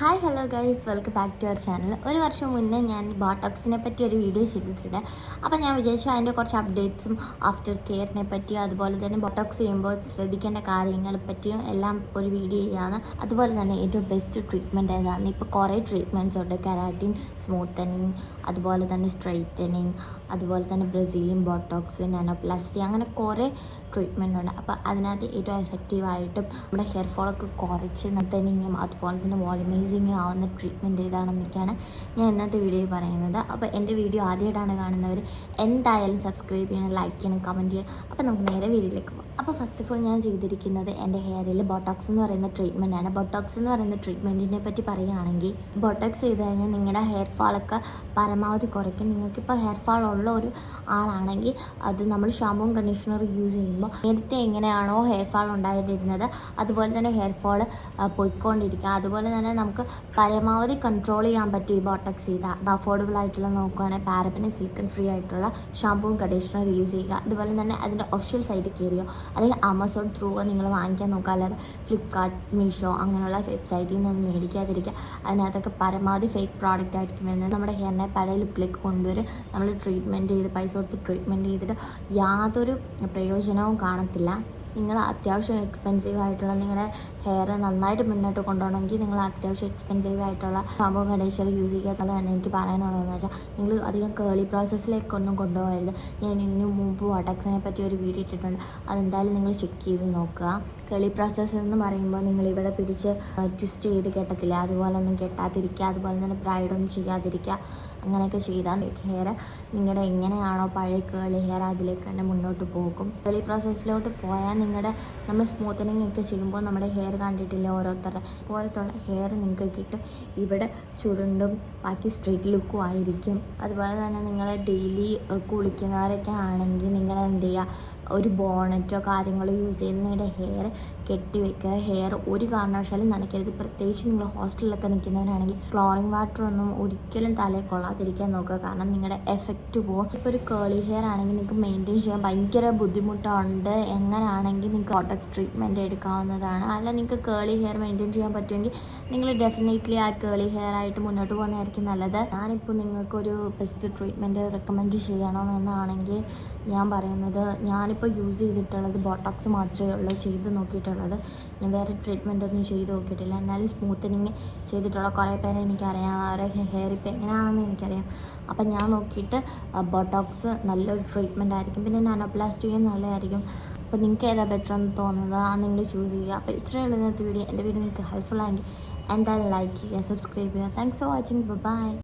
Hi hello guys, welcome back to our channel. ഒരു വർഷം മുന്നേ ഞാൻ ബോട്ടോക്സിനെ പറ്റി ഒരു വീഡിയോ ചെയ്തിട്ടുണ്ട്. അപ്പോൾ ഞാൻ വിചാരിച്ചു അതിൻ്റെ കുറച്ച് അപ്ഡേറ്റ്സും ആഫ്റ്റർ കെയറിനെ പറ്റിയും അതുപോലെ തന്നെ ബോട്ടോക്സ് ചെയ്യുമ്പോൾ ശ്രദ്ധിക്കേണ്ട കാര്യങ്ങളെ പറ്റിയും എല്ലാം ഒരു വീഡിയോ ചെയ്യാന്ന്. അതുപോലെ തന്നെ ഏറ്റവും ബെസ്റ്റ് ട്രീറ്റ്മെൻറ്റ് ഏതാണ്? ഇപ്പോൾ കുറേ ട്രീറ്റ്മെൻറ്റ്സ് ഉണ്ട്. കെരാറ്റിൻ, സ്മൂത്തനിങ്, അതുപോലെ തന്നെ സ്ട്രൈറ്റനിങ്, അതുപോലെ തന്നെ ബ്രസീലിയൻ ബോട്ടോക്സ്, നാനോപ്ലാസ്റ്റി, അങ്ങനെ കുറേ ട്രീറ്റ്മെൻ്റ് ഉണ്ട്. അപ്പോൾ അതിനകത്ത് ഏറ്റവും എഫക്റ്റീവായിട്ടും നമ്മുടെ ഹെയർ ഫോളൊക്കെ കുറച്ച് സ്മൂത്തനിങ്ങും അതുപോലെ തന്നെ വോളിമൈസിങ് ആവുന്ന ട്രീറ്റ്മെൻറ്റ് ഏതാണെന്നൊക്കെയാണ് ഞാൻ ഇന്നത്തെ വീഡിയോയിൽ പറയുന്നത്. അപ്പോൾ എൻ്റെ വീഡിയോ ആദ്യമായിട്ടാണ് കാണുന്നവർ എന്തായാലും സബ്സ്ക്രൈബ് ചെയ്യണം, ലൈക്ക് ചെയ്യണം, കമൻറ്റ് ചെയ്യണം. അപ്പോൾ നമുക്ക് നേരെ വീഡിയോയിലേക്ക് പോകാം. അപ്പോൾ ഫസ്റ്റ് ഓഫ് ഓൾ ഞാൻ ചെയ്തിരിക്കുന്നത് എൻ്റെ ഹെയറിൽ ബോട്ടോക്സ് എന്ന് പറയുന്ന ട്രീറ്റ്മെൻറ്റാണ്. ബോട്ടോക്സ് എന്ന് പറയുന്ന ട്രീറ്റ്മെൻറ്റിനെ പറ്റി പറയുകയാണെങ്കിൽ ബോട്ടോക്സ് ചെയ്ത് കഴിഞ്ഞാൽ നിങ്ങളുടെ ഹെയർ ഫാളൊക്കെ പരമാവധി കുറയ്ക്കും. നിങ്ങൾക്കിപ്പോൾ ഹെയർ ഫാൾ ഉള്ള ഒരു ആളാണെങ്കിൽ അത് നമ്മൾ ഷാമ്പൂവും കണ്ടീഷണറും യൂസ് ചെയ്യുമ്പോൾ നേരത്തെ എങ്ങനെയാണോ ഹെയർ ഫാൾ ഉണ്ടായിരുന്നത് അതുപോലെ തന്നെ ഹെയർ ഫാൾ പോയിക്കൊണ്ടിരിക്കുക. അതുപോലെ തന്നെ നമുക്ക് പരമാവധി കൺട്രോൾ ചെയ്യാൻ പറ്റും ഈ ബോട്ടോക്സ് ചെയ്താൽ. അഫോർഡബിൾ ആയിട്ടുള്ള നോക്കുകയാണെങ്കിൽ പാരബനും സിലിക്കൺ ഫ്രീ ആയിട്ടുള്ള ഷാമ്പൂവും കണ്ടീഷണറും യൂസ് ചെയ്യുക. അതുപോലെ തന്നെ അതിൻ്റെ ഒഫീഷ്യൽ സൈറ്റിൽ കയറിയോ അല്ലെങ്കിൽ ആമസോൺ ത്രൂ നിങ്ങൾ വാങ്ങിക്കാൻ നോക്കുക. അല്ലാതെ ഫ്ലിപ്കാർട്ട്, മീഷോ അങ്ങനെയുള്ള വെബ്സൈറ്റിൽ നിന്നൊന്നും മേടിക്കാതിരിക്കുക. അതിനകത്തൊക്കെ പരമാവധി ഫേക്ക് പ്രോഡക്റ്റ് ആയിരിക്കും വരുന്നത്. നമ്മുടെ ഹെയറിനെ പഴയ ലുക്കിലേക്ക് കൊണ്ടുവരും. നമ്മൾ ട്രീറ്റ്മെൻറ്റ് ചെയ്ത് പൈസ കൊടുത്ത് ട്രീറ്റ്മെൻറ്റ് ചെയ്തിട്ട് യാതൊരു പ്രയോജനവും കാണത്തില്ല. നിങ്ങൾ അത്യാവശ്യം എക്സ്പെൻസീവ് ആയിട്ടുള്ള നിങ്ങളുടെ ഹെയർ നന്നായിട്ട് മുന്നോട്ട് കൊണ്ടുപോകണമെങ്കിൽ നിങ്ങൾ അത്യാവശ്യം എക്സ്പെൻസീവ് ആയിട്ടുള്ള ഷാമ്പൂ കണ്ടീഷണർ യൂസ് ചെയ്യാത്തത് തന്നെ എനിക്ക് പറയാനുള്ളതെന്ന് വെച്ചാൽ നിങ്ങൾ അധികം കേളി പ്രോസസ്സിലേക്കൊന്നും കൊണ്ടുപോകരുത്. ഞാൻ ഇതിനു മുമ്പ് ബോട്ടോക്സിനെ പറ്റി ഒരു വീഡിയോ ഇട്ടിട്ടുണ്ട്. അതെന്തായാലും നിങ്ങൾ ചെക്ക് ചെയ്ത് നോക്കുക. കേളി പ്രോസസ്സ് എന്ന് പറയുമ്പോൾ നിങ്ങളിവിടെ പിടിച്ച് ട്വിസ്റ്റ് ചെയ്ത് കെട്ടത്തില്ല, അതുപോലെ ഒന്നും കെട്ടാതിരിക്കുക. അതുപോലെ തന്നെ ബ്രൈഡൊന്നും ചെയ്യാതിരിക്കുക. അങ്ങനെയൊക്കെ ചെയ്താൽ ഹെയർ നിങ്ങളുടെ എങ്ങനെയാണോ പഴയ കേളി ഹെയർ അതിലേക്ക് തന്നെ മുന്നോട്ട് പോകും. കേളി പ്രോസസ്സിലോട്ട് പോയാൽ നമ്മൾ സ്മൂത്തനിങ് ഒക്കെ ചെയ്യുമ്പോൾ നമ്മുടെ ഹെയർ കണ്ടിട്ടില്ല ഓരോരുത്തരുടെ പോലത്തുള്ള ഹെയർ നിങ്ങൾക്ക് കിട്ടും. ഇവിടെ ചുരുണ്ടും ബാക്കി സ്ട്രെയിറ്റ് ലുക്കും ആയിരിക്കും. അതുപോലെ തന്നെ നിങ്ങൾ ഡെയിലി കുളിക്കുന്നവരൊക്കെ ആണെങ്കിൽ നിങ്ങൾ എന്ത് ചെയ്യുക, ഒരു ബോണറ്റോ കാര്യങ്ങളോ യൂസ് ചെയ്ത് നിങ്ങളുടെ ഹെയർ കെട്ടി വെക്കുക. ഹെയർ ഒരു കാരണവശാലും നനയ്ക്കരുത്. പ്രത്യേകിച്ച് നിങ്ങൾ ഹോസ്റ്റലിലൊക്കെ നിൽക്കുന്നവരാണെങ്കിൽ ക്ലോറിൻ വാട്ടർ ഒന്നും ഒരിക്കലും തലയിൽ കൊള്ളാതിരിക്കാൻ നോക്കുക. കാരണം നിങ്ങളുടെ എഫക്റ്റ് പോകും. ഇപ്പോൾ ഒരു കേളി ഹെയർ ആണെങ്കിൽ നിങ്ങൾക്ക് മെയിൻറ്റെയിൻ ചെയ്യാൻ ഭയങ്കര ബുദ്ധിമുട്ടുണ്ട്. എങ്ങനെയാണെങ്കിൽ നിങ്ങൾക്ക് ബോട്ടോക്സ് ട്രീറ്റ്മെൻറ്റ് എടുക്കാവുന്നതാണ്. അല്ല നിങ്ങൾക്ക് കേളി ഹെയർ മെയിൻറ്റെയിൻ ചെയ്യാൻ പറ്റുമെങ്കിൽ നിങ്ങൾ ഡെഫിനറ്റ്ലി ആ കേളി ഹെയർ ആയിട്ട് മുന്നോട്ട് പോകുന്നതായിരിക്കും നല്ലത്. ഞാനിപ്പോൾ നിങ്ങൾക്കൊരു ബെസ്റ്റ് ട്രീറ്റ്മെൻറ്റ് റെക്കമെൻഡ് ചെയ്യണമെന്നാണെങ്കിൽ ഞാൻ പറയുന്നത്, ഞാനിപ്പോൾ യൂസ് ചെയ്തിട്ടുള്ളത് ബോട്ടോക്സ് മാത്രമേ ഉള്ളൂ ചെയ്ത് നോക്കിയിട്ടുള്ളത്. ഞാൻ വേറെ ട്രീറ്റ്മെൻ്റ് ഒന്നും ചെയ്ത് നോക്കിയിട്ടില്ല. എന്നാലും സ്മൂത്തനിങ് ചെയ്തിട്ടുള്ള കുറേ പേരെ എനിക്കറിയാം. അവരുടെ ഹെയർ ഇപ്പോൾ എങ്ങനെയാണെന്ന് എനിക്കറിയാം. അപ്പം ഞാൻ നോക്കിയിട്ട് ബോട്ടോക്സ് നല്ലൊരു ട്രീറ്റ്മെൻ്റ് ആയിരിക്കും. പിന്നെ നാനോപ്ലാസ്റ്റിയും നല്ലതായിരിക്കും. അപ്പോൾ നിങ്ങൾക്ക് ഏതാ ബെറ്റർ എന്ന് തോന്നുന്നത് ആ നിങ്ങൾ ചൂസ് ചെയ്യുക. അപ്പോൾ ഇത്രയേ ഉള്ളൂ ഇന്നത്തെ വീഡിയോ. എൻ്റെ വീഡിയോ നിങ്ങൾക്ക് ഹെൽപ്ഫുൾ ആയെങ്കിൽ എന്തായാലും ലൈക്ക് ചെയ്യുക, സബ്സ്ക്രൈബ് ചെയ്യുക. Thanks for watching. ബൈ.